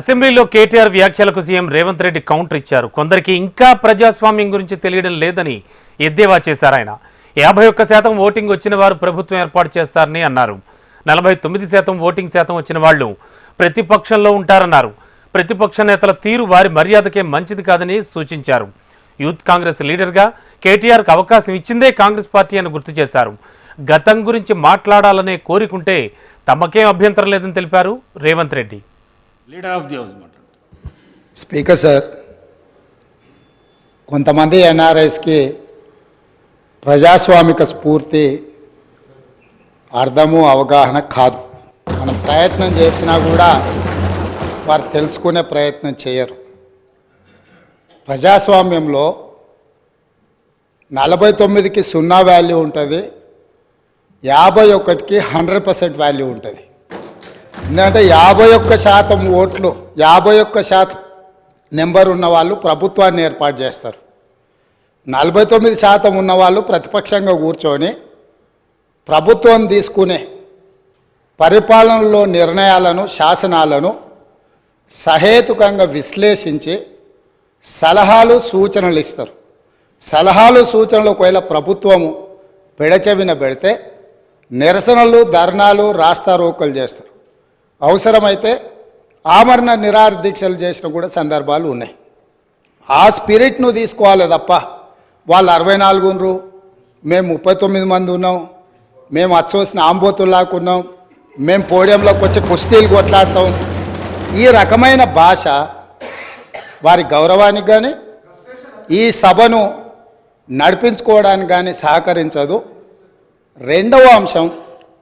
అసెంబ్లీలో కేటీఆర్ వ్యాఖ్యలకు CM Revanth Reddy counter ఇచ్చారు. కొందరికి ఇంకా ప్రజాస్వామ్యం గురించి తెలియడం లేదని ఎద్దేవా చేశారు. ఆయన 51% ఓటింగ్ వచ్చిన వారు ప్రభుత్వం ఏర్పాటు చేస్తారని అన్నారు. 49% ఓటింగ్ శాతం వచ్చిన వాళ్ళు ప్రతిపక్షంలో ఉంటారన్నారు. ప్రతిపక్ష నేతల తీరు వారి మర్యాదకే మంచిది కాదని సూచించారు. యూత్ కాంగ్రెస్ లీడర్గా కేటీఆర్కు అవకాశం ఇచ్చిందే కాంగ్రెస్ పార్టీ అని గుర్తు చేశారు. గతం గురించి మాట్లాడాలనే కోరికుంటే తమకేం అభ్యంతరం లేదని తెలిపారు Revanth Reddy. Leader of the house speaker sir, కొంతమంది ఎన్ఆర్ఐస్కి ప్రజాస్వామిక స్ఫూర్తి అర్థము అవగాహన కాదు. మనం ప్రయత్నం చేసినా కూడా వారు తెలుసుకునే ప్రయత్నం చేయరు. ప్రజాస్వామ్యంలో 49కి 0 వాల్యూ ఉంటుంది, 51కి 100% వాల్యూ ఉంటుంది. ఎందుకంటే 51% ఓట్లు 51% నెంబర్ ఉన్న వాళ్ళు ప్రభుత్వాన్ని ఏర్పాటు చేస్తారు. 49% ఉన్నవాళ్ళు ప్రతిపక్షంగా కూర్చొని ప్రభుత్వం తీసుకునే పరిపాలనలో నిర్ణయాలను శాసనాలను సహేతుకంగా విశ్లేషించి సలహాలు సూచనలు ఇస్తారు. సలహాలు సూచనలు ఒకవేళ ప్రభుత్వము పెడచెవిన పెడితే నిరసనలు ధర్నాలు రాస్తారోకలు చేస్తారు. అవసరమైతే ఆమరణ నిరాహార దీక్షలు చేసిన కూడా సందర్భాలు ఉన్నాయి. ఆ స్పిరిట్ను తీసుకోవాలి తప్ప వాళ్ళు 64 ఉన్నారు, మేము 39 మంది ఉన్నాం, మేము అచ్చోసిన ఆంబోతుల్లాకున్నాం, మేము పోడియంలోకి వచ్చి కుస్తీలు కొట్లాడతాం, ఈ రకమైన భాష వారి గౌరవానికి కానీ ఈ సభను నడిపించుకోవడానికి కానీ సహకరించదు. రెండవ అంశం,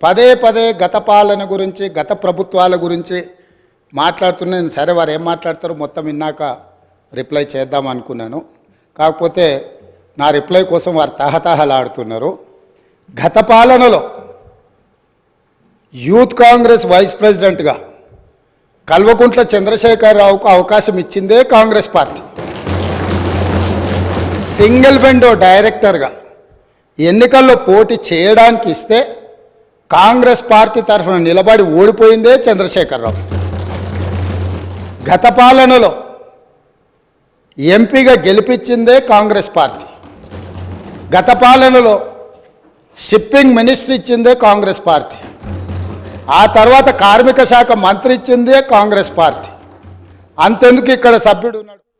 పదే పదే గత పాలన గురించి గత ప్రభుత్వాల గురించి మాట్లాడుతున్నాను. సరే, వారు ఏం మాట్లాడతారో మొత్తం విన్నాక రిప్లై చేద్దాం అనుకున్నాను. కాకపోతే నా రిప్లై కోసం వారు తహతహలాడుతున్నారు. గత పాలనలో యూత్ కాంగ్రెస్ వైస్ ప్రెసిడెంట్గా కల్వకుంట్ల చంద్రశేఖరరావుకు అవకాశం ఇచ్చిందే కాంగ్రెస్ పార్టీ. సింగిల్ విండో డైరెక్టర్గా ఎన్నికల్లో పోటీ చేయడానికి ఇస్తే కాంగ్రెస్ పార్టీ తరఫున నిలబడి ఓడిపోయిందే చంద్రశేఖరరావు. గత పాలనలో ఎంపీగా గెలిపించిందే కాంగ్రెస్ పార్టీ. గత పాలనలో షిప్పింగ్ మినిస్టర్ ఇచ్చిందే కాంగ్రెస్ పార్టీ. ఆ తర్వాత కార్మిక శాఖ మంత్రి ఇచ్చిందే కాంగ్రెస్ పార్టీ. అంతెందుకు ఇక్కడ సభ్యుడు ఉన్నాడు.